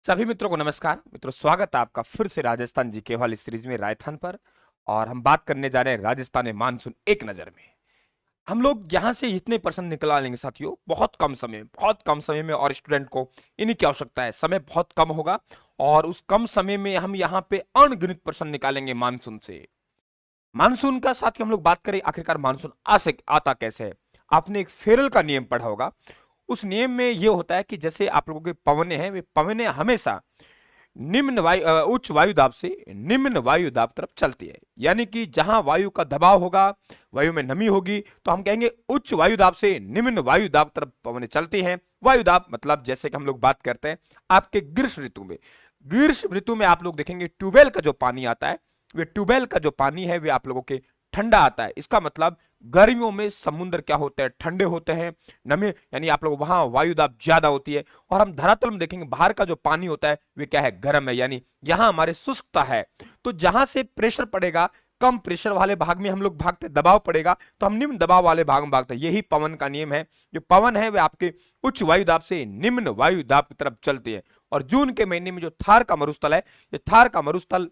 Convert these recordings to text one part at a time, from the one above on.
सभी मित्रों को नमस्कार। मित्रों, स्वागत है आपका फिर से राजस्थान जीके वाली सीरीज में राजस्थान पर। और हम बात करने जा रहे हैं राजस्थान में मानसून एक नजर में। हम लोग यहाँ से इतने प्रश्न निकलवा लेंगे साथियों, बहुत कम समय में। और स्टूडेंट को इन्हीं की आवश्यकता है, समय बहुत कम होगा और उस कम समय में हम यहाँ पे अनगिनत प्रश्न निकालेंगे मानसून से। मानसून का साथ हम लोग बात करें आखिरकार मानसून आता कैसे है। आपने एक फेरल का नियम पढ़ा होगा। उस नियम में यह होता है कि जैसे आप लोगों के पवने हैं, वे पवने हमेशा उच्च वायु दाब से निम्न वायु दाब तरफ चलती है। यानी कि जहां वायु का दबाव होगा, वायु में नमी होगी, तो हम कहेंगे उच्च वायु दाब से निम्न वायु दाब तरफ पवनें चलती हैं। वायु दाब मतलब जैसे कि हम लोग बात करते हैं आपके ग्रीष्म ऋतु में। ग्रीष्म ऋतु में आप लोग देखेंगे ट्यूबवेल का जो पानी आता है, वे ट्यूबवेल का जो पानी है वे आप लोगों के ठंडा आता है। इसका मतलब गर्मियों में समुद्र क्या होते हैं, ठंडे होते हैं, नमी, यानी आप लोग वहां वायु दाब ज्यादा होती है। और हम धरातल में देखेंगे बाहर का जो पानी होता है वे क्या है, गर्म है, यानी यहां हमारे शुष्कता है। तो जहां से प्रेशर पड़ेगा, कम प्रेशर वाले भाग में हम लोग भागते, दबाव पड़ेगा तो हम निम्न दबाव वाले भाग में भागते हैं। यही पवन का नियम है। जो पवन है वे आपके उच्च वायु दाब से निम्न वायु दाब की तरफ चलती है। और जून के महीने में जो थार का मरुस्थल है, ये थार का मरुस्थल,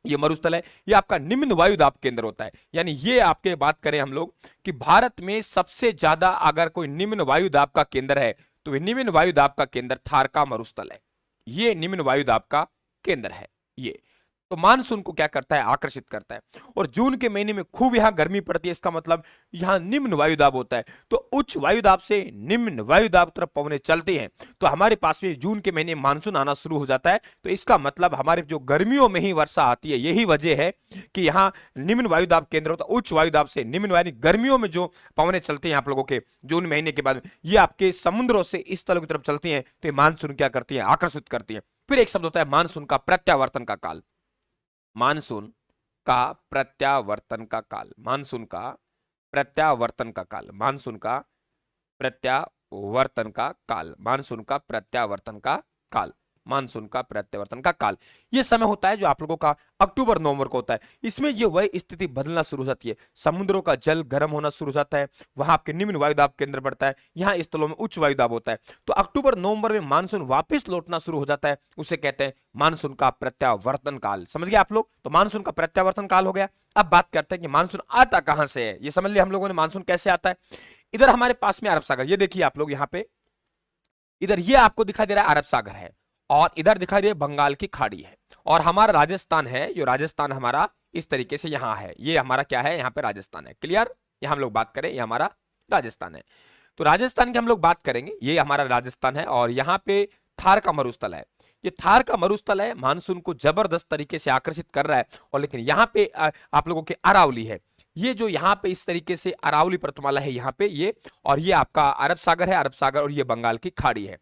ये मरुस्थल है, ये आपका निम्न वायु दाब केंद्र होता है। यानी ये आपके बात करें हम लोग कि भारत में सबसे ज्यादा अगर कोई निम्न वायु दाब का केंद्र है तो ये निम्न वायु दाब का केंद्र थार का मरुस्थल है। ये निम्न वायु दाब का केंद्र है। ये तो मानसून को क्या करता है, आकर्षित करता है। और जून के महीने में खूब यहां गर्मी पड़ती है, इसका मतलब यहां निम्न वायु दाब होता है। तो उच्च वायु दाब से निम्न वायु दाब तरफ पवनें चलती हैं, तो हमारे पास में जून के महीने मानसून आना शुरू हो जाता है। तो इसका मतलब हमारे जो गर्मियों में ही वर्षा आती है, यही वजह है कि यहाँ निम्न वायु दाब केंद्र होता है। उच्च वायु दाब से निम्न वायु, गर्मियों में जो पवनें चलती हैं आप लोगों के जून महीने के बाद, ये आपके समुद्रों से इस तल की तरफ चलती हैं, तो ये मानसून क्या करती है, आकर्षित करती है। फिर एक शब्द होता है मानसून का प्रत्यावर्तन का काल। मानसून का प्रत्यावर्तन का काल, मानसून का प्रत्यावर्तन का काल, मानसून का प्रत्यावर्तन का काल, मानसून का प्रत्यावर्तन का काल, मानसून का प्रत्यावर्तन का काल। यह समय होता है जो आप लोगों का अक्टूबर नवंबर को होता है। इसमें यह वह स्थिति बदलना शुरू हो जाती है, समुद्रों का जल गर्म होना शुरू हो जाता है, वहां आपके निम्न वायु दाब केंद्र बढ़ता है, यहाँ स्थलों में उच्च वायु दाब होता है। तो अक्टूबर नवंबर में मानसून वापस लौटना शुरू हो जाता है, उसे कहते हैं मानसून का प्रत्यावर्तन काल। समझ गए आप लोग? तो मानसून का प्रत्यावर्तन काल हो गया। अब बात करते हैं कि मानसून आता कहां से है। ये समझ लिया हम लोगों ने मानसून कैसे आता है। इधर हमारे पास में अरब सागर, ये देखिए आप लोग यहाँ पे, इधर ये आपको दिखाई दे रहा है अरब सागर है, और इधर दिखाई दे बंगाल की खाड़ी है, और हमारा राजस्थान है। जो राजस्थान हमारा इस तरीके से यहाँ है, ये हमारा क्या है, यहाँ पे राजस्थान है। क्लियर? यहाँ हम लोग बात करें, ये हमारा राजस्थान है। तो राजस्थान की हम लोग बात करेंगे, ये हमारा राजस्थान है, और यहाँ पे थार का मरुस्थल है। ये थार का मरुस्थल है, मानसून को जबरदस्त तरीके से आकर्षित कर रहा है। और लेकिन यहाँ पे आप लोगों के अरावली है, ये जो यहाँ पे इस तरीके से अरावली पर्वतमाला है यहाँ पे ये, और ये आपका अरब सागर है, अरब सागर, और ये बंगाल की खाड़ी है।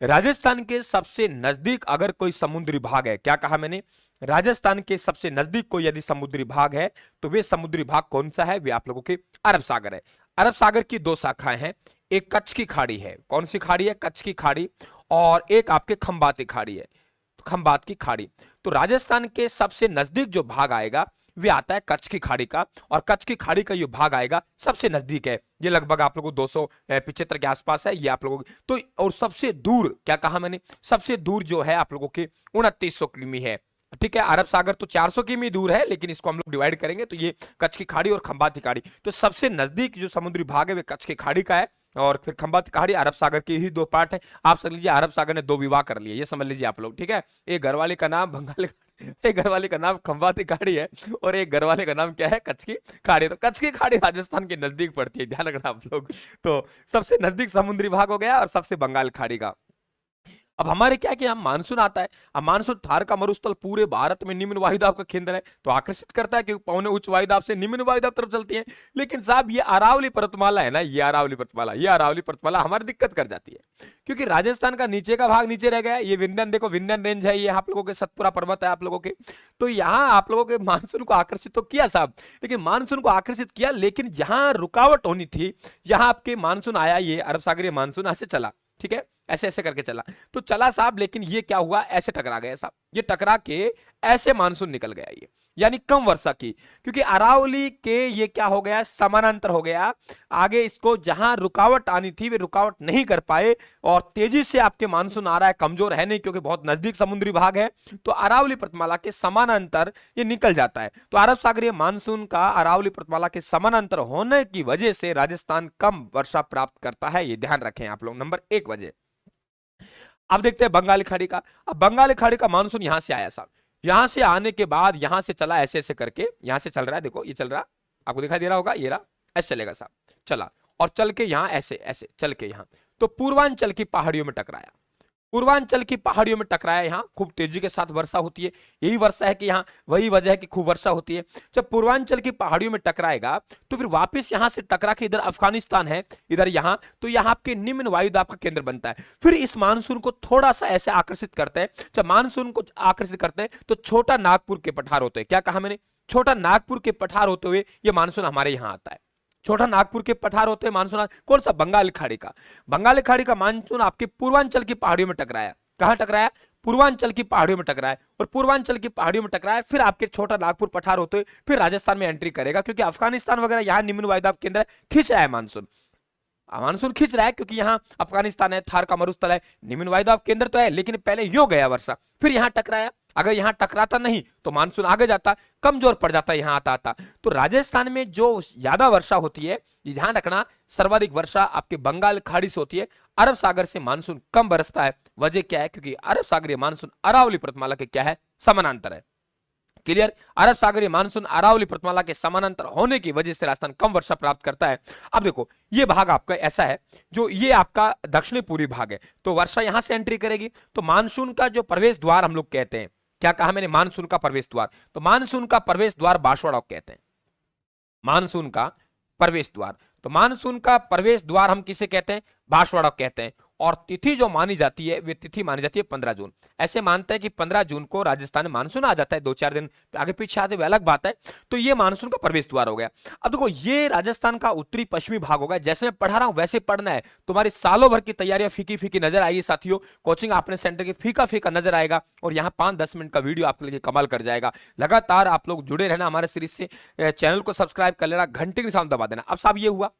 राजस्थान के सबसे नजदीक अगर कोई समुद्री भाग है, क्या कहा मैंने, राजस्थान के सबसे नजदीक कोई यदि समुद्री भाग है तो वे समुद्री भाग कौन सा है, वे आप लोगों के अरब सागर है। अरब सागर की दो शाखाएं हैं, एक कच्छ की खाड़ी है। कौन सी खाड़ी है? कच्छ की खाड़ी। और एक आपके खंबाती खाड़ी है, खंबात की खाड़ी। तो राजस्थान के सबसे नजदीक जो भाग आएगा वे आता है कच्छ की खाड़ी का, और कच्छ की खाड़ी का ये भाग आएगा सबसे नजदीक है। ये लगभग आप लोगों को 275 के आसपास है ये आप लोगों की। तो और सबसे दूर, क्या कहा मैंने, सबसे दूर जो है आप लोगों के 2900 किमी है। ठीक है, अरब सागर तो 400 किमी दूर है, लेकिन इसको हम लोग डिवाइड करेंगे तो ये कच्छ की खाड़ी और खंबाती खाड़ी। तो सबसे नजदीक जो समुद्री भाग है वे कच्छ की खाड़ी का है, और फिर खंबाती खाड़ी अरब सागर के ही दो पार्ट है। आप समझ लीजिए अरब सागर ने दो विवाह कर लिए, ये समझ लीजिए आप लोग। ठीक है, एक घरवाले का नाम बंगाली, एक घरवाले का नाम खंबाती खाड़ी है, और एक घरवाले का नाम क्या है, कच्छ की खाड़ी। तो कच्छ की खाड़ी राजस्थान के नजदीक पड़ती है, ध्यान रखना आप लोग। तो सबसे नजदीक समुद्री भाग हो गया, और सबसे बंगाल खाड़ी का। अब हमारे क्या कि हम मानसून आता है, अब मानसून थार का मरुस्थल पूरे भारत में निम्न वायुदाब का केंद्र है, तो आकर्षित करता है क्योंकि पवनें उच्च वायुदाब से निम्न वायुदाब तरफ चलती हैं। लेकिन साहब ये अरावली पर्वतमाला है ना, ये अरावली पर्वतमाला हमारी दिक्कत कर जाती है, क्योंकि राजस्थान का नीचे का भाग नीचे रह गया है। ये विंध्यन देखो, विंध्यन रेंज है, ये आप लोगों के सतपुरा पर्वत है आप लोगों के। तो यहाँ आप लोगों के मानसून को आकर्षित तो किया साहब, लेकिन मानसून को आकर्षित किया, लेकिन जहां रुकावट होनी थी, यहाँ आपके मानसून आया, ये अरब सागरीय मानसून ऐसे चला। ठीक है, ऐसे ऐसे करके चला, तो चला साहब, लेकिन ये क्या हुआ, ऐसे टकरा गया साहब, ये टकरा के ऐसे मानसून निकल गया ये, यानी कम वर्षा की, क्योंकि अरावली के ये क्या हो गया, समानांतर हो गया, आगे इसको जहां रुकावट आनी थी वे रुकावट नहीं कर पाए, और तेजी से आपके मानसून आ रहा है, कमजोर है नहीं क्योंकि बहुत नजदीक समुद्री भाग है, तो अरावली पर्वतमाला के समानांतर ये निकल जाता है। तो अरब सागरीय मानसून का अरावली पर्वतमाला के समानांतर होने की वजह से राजस्थान कम वर्षा प्राप्त करता है, ये ध्यान रखें आप लोग, नंबर 1 वजह। अब देखते हैं बंगाल की खाड़ी का। अब बंगाल की खाड़ी का मानसून यहां से आया साहब, यहां से आने के बाद यहां से चला ऐसे ऐसे करके, यहां से चल रहा है, देखो ये चल रहा, आपको दिखाई दे रहा होगा, ये रहा, ऐसे चलेगा साहब, चला और चल के यहां ऐसे ऐसे चल के यहां, तो पूर्वांचल की पहाड़ियों में टकराया, पूर्वांचल की पहाड़ियों में टकराया, यहां खूब तेजी के साथ वर्षा होती है, यही वर्षा है कि यहां वही वजह है कि खूब वर्षा होती है। जब पूर्वांचल की पहाड़ियों में टकराएगा तो फिर वापस यहां से टकरा के इधर अफगानिस्तान है, इधर यहां, तो यहां आपके निम्न वायुदाब का केंद्र बनता है। फिर इस मानसून को थोड़ा सा ऐसे आकर्षित करते हैं, जब मानसून को आकर्षित करते हैं तो छोटा नागपुर के पठार होते हैं, क्या कहा मैंने, छोटा नागपुर के पठार होते हुए ये मानसून हमारे यहां आता है, छोटा नागपुर के पठार होते हैं मानसून, कौन सा, बंगाल खाड़ी का। बंगाल खाड़ी का मानसून आपके पूर्वांचल की पहाड़ियों में टकराया, कहां टकराया, पूर्वांचल की पहाड़ियों में टकराया, और पूर्वांचल की पहाड़ियों में टकराया, फिर आपके छोटा नागपुर पठार होते हुए फिर राजस्थान में एंट्री करेगा, क्योंकि अफगानिस्तान वगैरह यहां निम्न वायुदाब केंद्र है, खींच रहा है मानसून, मानसून खींच रहा है, क्योंकि यहां अफगानिस्तान है, थार का मरुस्थल है, निम्न वायुदाब केंद्र तो है, लेकिन पहले यो गया वर्षा, फिर यहां टकराया, अगर यहां टकराता नहीं तो मानसून आगे जाता, कमजोर पड़ जाता यहां आता आता। तो राजस्थान में जो ज्यादा वर्षा होती है, ये ध्यान रखना, सर्वाधिक वर्षा आपके बंगाल खाड़ी से होती है, अरब सागर से मानसून कम बरसता है। वजह क्या है, क्योंकि अरब सागरीय मानसून अरावली पर्वतमाला के क्या है, समानांतर है। क्लियर, अरब सागरीय मानसून अरावली पर्वतमाला के समानांतर होने की वजह से राजस्थान कम वर्षा प्राप्त करता है। अब देखो ये भाग आपका ऐसा है, जो ये आपका दक्षिणी पूर्वी भाग है, तो वर्षा यहां से एंट्री करेगी, तो मानसून का जो प्रवेश द्वार हम लोग कहते हैं, क्या कहा मैंने, मानसून का प्रवेश द्वार, तो मानसून का प्रवेश द्वार बांसवाड़ा को कहते हैं, मानसून का प्रवेश द्वार, तो मानसून का प्रवेश द्वार हम किसे कहते हैं, बांसवाड़ा को कहते हैं। और तिथि जो मानी जाती है, वे तिथि मानी जाती है 15 जून, ऐसे मानते हैं कि 15 जून को राजस्थान में मानसून आ जाता है, 2-4 दिन आगे पीछे आते हुए अलग बात है। तो ये मानसून का प्रवेश द्वार हो गया। अब देखो ये राजस्थान का उत्तरी पश्चिमी भाग होगा, जैसे मैं पढ़ा रहा हूं वैसे पढ़ना है, तुम्हारी सालों भर की तैयारियां फीकी फीकी नजर आएगी साथियों, कोचिंग अपने सेंटर की फीका फीका नजर आएगा, और यहाँ 5-10 मिनट का वीडियो आपके लिए कमाल कर जाएगा। लगातार आप लोग जुड़े रहना हमारे सीरीज से, चैनल को सब्सक्राइब कर लेना, घंटे के निशान दबा देना। अब साहब ये हुआ,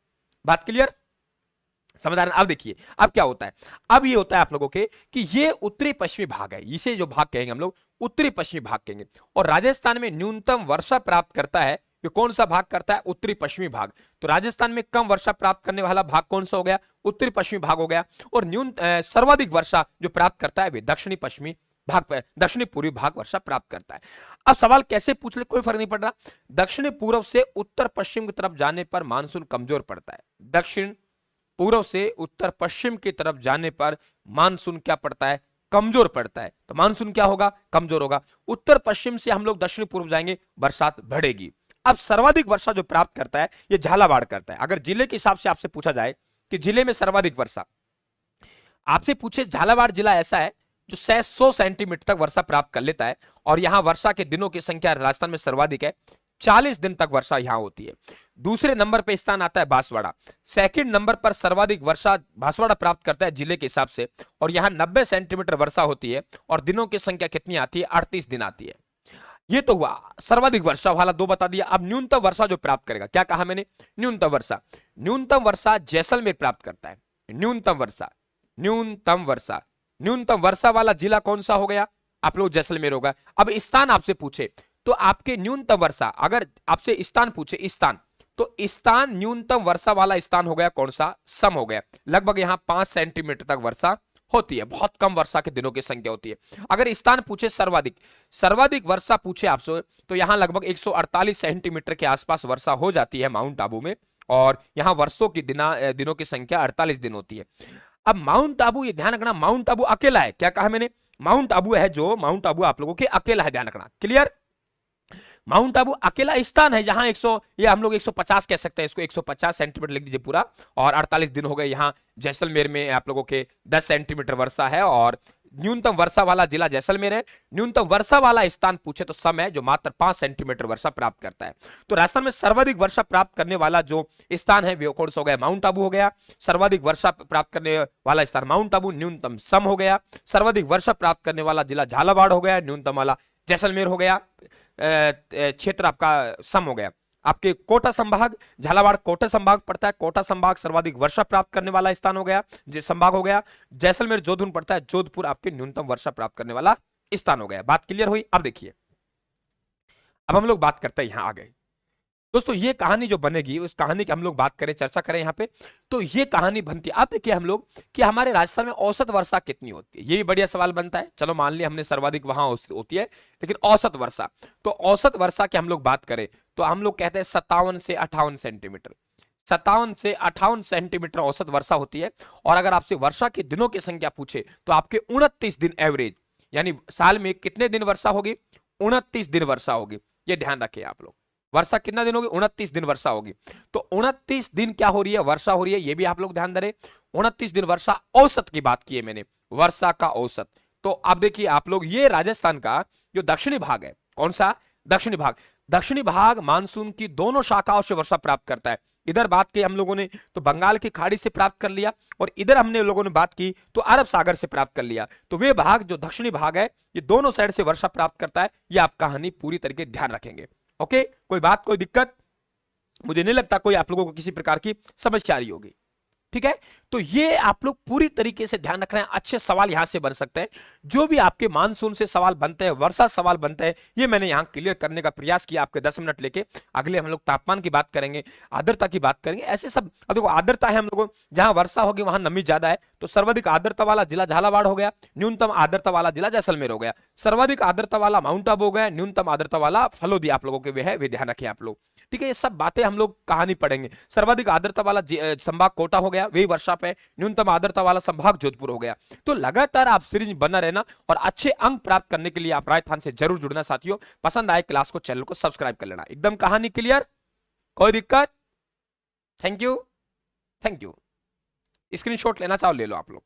बात क्लियर, समझ आ रहा है। अब देखिए अब क्या होता है, अब ये होता है आप लोगों के कि ये उत्तरी पश्चिमी भाग है, इसे जो भाग कहेंगे हम लोग उत्तरी पश्चिमी भाग कहेंगे, और राजस्थान में न्यूनतम वर्षा प्राप्त करता है, ये कौन सा भाग करता है, उत्तरी पश्चिमी भाग। तो राजस्थान में कम वर्षा प्राप्त करने वाला भाग कौन सा हो गया, उत्तरी पश्चिमी भाग हो गया। और सर्वाधिक वर्षा जो प्राप्त करता है वे दक्षिणी पश्चिमी भाग पर, दक्षिणी पूर्वी भाग वर्षा प्राप्त करता है। अब सवाल कैसे पूछ ले कोई फर्क नहीं पड़ रहा, दक्षिणी पूर्व से उत्तर पश्चिम की तरफ जाने पर मानसून कमजोर पड़ता है, दक्षिण पूर्व से उत्तर पश्चिम की तरफ जाने पर मानसून क्या पड़ता है, कमजोर पड़ता है। तो मानसून क्या होगा, कमजोर होगा। उत्तर पश्चिम से हम लोग दक्षिण पूर्व जाएंगे, बरसात बढ़ेगी। अब सर्वाधिक वर्षा जो प्राप्त करता है ये झालावाड़ करता है। अगर जिले के हिसाब से आपसे पूछा जाए कि जिले में सर्वाधिक वर्षा, आपसे पूछे झालावाड़ जिला ऐसा है जो 100 सेंटीमीटर तक वर्षा प्राप्त कर लेता है, और यहां वर्षा के दिनों की संख्या राजस्थान में सर्वाधिक है, 40 दिन तक वर्षा यहां होती है। दूसरे नंबर पे स्थान आता है बांसवाड़ा, सेकंड नंबर पर सर्वाधिक वर्षा बांसवाड़ा प्राप्त करता है जिले के हिसाब से, और यहां 90 सेंटीमीटर वर्षा होती है, और दिनों की संख्या कितनी आती है, 38 दिन आती है। ये तो हुआ सर्वाधिक वर्षा वाला 2 बता दिया। अब न्यूनतम वर्षा जो प्राप्त करेगा, क्या कहा मैंने, न्यूनतम वर्षा, न्यूनतम वर्षा जैसलमेर प्राप्त करता है, न्यूनतम वर्षा, न्यूनतम वर्षा, न्यूनतम वर्षा वाला जिला कौन सा हो गया, आप लोग जैसलमेर होगा। अब स्थान आपसे पूछे तो आपके न्यूनतम वर्षा, अगर आपसे स्थान पूछे स्थान, तो स्थान न्यूनतम वर्षा वाला स्थान हो गया कौन सा, सम हो गया, लगभग यहां 5 सेंटीमीटर तक वर्षा होती है, बहुत कम वर्षा के दिनों की संख्या होती है। अगर स्थान पूछे सर्वाधिक, सर्वाधिक वर्षा पूछे आपसे, तो यहां लगभग 148 सेंटीमीटर के आसपास वर्षा हो जाती है माउंट आबू में, और यहां वर्षों की दिनों की संख्या 48 दिन होती है। अब माउंट आबू, ये ध्यान रखना, माउंट आबू अकेला है, क्या कहा मैंने, माउंट आबू है जो, माउंट आबू आप लोगों के अकेला है, ध्यान रखना, क्लियर। माउंट आबू अकेला स्थान है जहां 100, ये हम लोग 150 कह सकते हैं इसको, 150 सेंटीमीटर लिख दीजिए पूरा, और 48 दिन हो गए। यहां जैसलमेर में आप लोगों के 10 सेंटीमीटर वर्षा है, और न्यूनतम वर्षा वाला जिला जैसलमेर है। न्यूनतम वर्षा वाला स्थान पूछे तो सम है, जो मात्र 5 सेंटीमीटर वर्षा प्राप्त करता है। तो राजस्थान में सर्वाधिक वर्षा प्राप्त करने वाला जो स्थान है वो कौन सा हो गया? माउंट आबू हो गया। सर्वाधिक वर्षा प्राप्त करने वाला स्थान माउंट आबू, न्यूनतम सम हो गया। सर्वाधिक वर्षा प्राप्त करने वाला जिला झालावाड़ हो गया, न्यूनतम वाला जैसलमेर हो गया, क्षेत्र आपका सम हो गया। आपके कोटा संभाग, झालावाड़ कोटा संभाग पड़ता है, कोटा संभाग सर्वाधिक वर्षा प्राप्त करने वाला स्थान हो गया, संभाग हो गया। जैसलमेर जोधपुर पड़ता है, जोधपुर आपके न्यूनतम वर्षा प्राप्त करने वाला स्थान हो गया। बात क्लियर हुई? अब देखिए, अब हम लोग बात करते हैं यहां आ गए दोस्तों, ये कहानी जो बनेगी उस कहानी की हम लोग बात करें, चर्चा करें यहाँ पे। तो ये कहानी बनती है, अब देखिए हम लोग कि हमारे राजस्थान में औसत वर्षा कितनी होती है, ये भी बढ़िया सवाल बनता है। चलो मान लिया हमने सर्वाधिक वहां होती है, लेकिन औसत वर्षा, तो औसत वर्षा की हम लोग बात करें तो हम लोग कहते हैं 57 से 58 सेंटीमीटर। 57 से 58 सेंटीमीटर औसत वर्षा होती है। और अगर आपसे वर्षा के दिनों की संख्या पूछे तो आपके 29 दिन एवरेज, यानी साल में कितने दिन वर्षा होगी? 29 दिन वर्षा होगी। ये ध्यान रखिए आप लोग, वर्षा कितना दिन होगी? 29 दिन वर्षा होगी। तो 29 दिन क्या हो रही है? वर्षा हो रही है, ये भी आप लोग ध्यान दे रहे। 29 दिन वर्षा, औसत की बात की है मैंने, वर्षा का औसत। तो अब देखिए आप लोग, ये राजस्थान का जो दक्षिणी भाग है, कौन सा? दक्षिणी भाग। दक्षिणी भाग मानसून की दोनों शाखाओं से वर्षा प्राप्त करता है। इधर बात की हम लोगों ने तो बंगाल की खाड़ी से प्राप्त कर लिया, और इधर हमने लोगों ने बात की तो अरब सागर से प्राप्त कर लिया। तो वे भाग जो दक्षिणी भाग है, ये दोनों साइड से वर्षा प्राप्त करता है। ये आप कहानी पूरी तरीके ध्यान रखेंगे। ओके, कोई बात, कोई दिक्कत? मुझे नहीं लगता कोई आप लोगों को किसी प्रकार की समस्या आ रही होगी। ठीक है, तो ये आप लोग पूरी तरीके से ध्यान रख रहे हैं। अच्छे सवाल यहां से बन सकते हैं, जो भी आपके मानसून से सवाल बनते हैं, वर्षा सवाल बनते हैं, ये मैंने यहां क्लियर करने का प्रयास किया आपके 10 मिनट लेके। अगले हम लोग तापमान की बात करेंगे, आर्द्रता की बात करेंगे, ऐसे सब। अब देखो, आर्द्रता है हम लोगों, जहां वर्षा होगी वहां नमी ज्यादा है, तो सर्वाधिक आर्द्रता वाला जिला झालावाड़ हो गया, न्यूनतम आर्द्रता वाला जिला जैसलमेर हो गया। सर्वाधिक आर्द्रता वाला माउंट आबू हो गया, न्यूनतम आर्द्रता वाला फलोदी आप लोगों के वे है, वे ध्यान रखें आप लोग। ठीक है, ये सब बातें हम लोग कहानी पढ़ेंगे। सर्वाधिक आर्द्रता वाला संभाग कोटा हो गया, वही वर्षा पे। न्यूनतम आर्द्रता वाला संभाग जोधपुर हो गया। तो लगातार आप सीरीज बना रहना, और अच्छे अंक प्राप्त करने के लिए आप राजस्थान से जरूर जुड़ना साथियों। पसंद आए क्लास को, चैनल को सब्सक्राइब कर लेना। एकदम कहानी क्लियर? कोई दिक्कत? Thank you, thank you. Screenshot लेना चाहो ले लो आप लोग।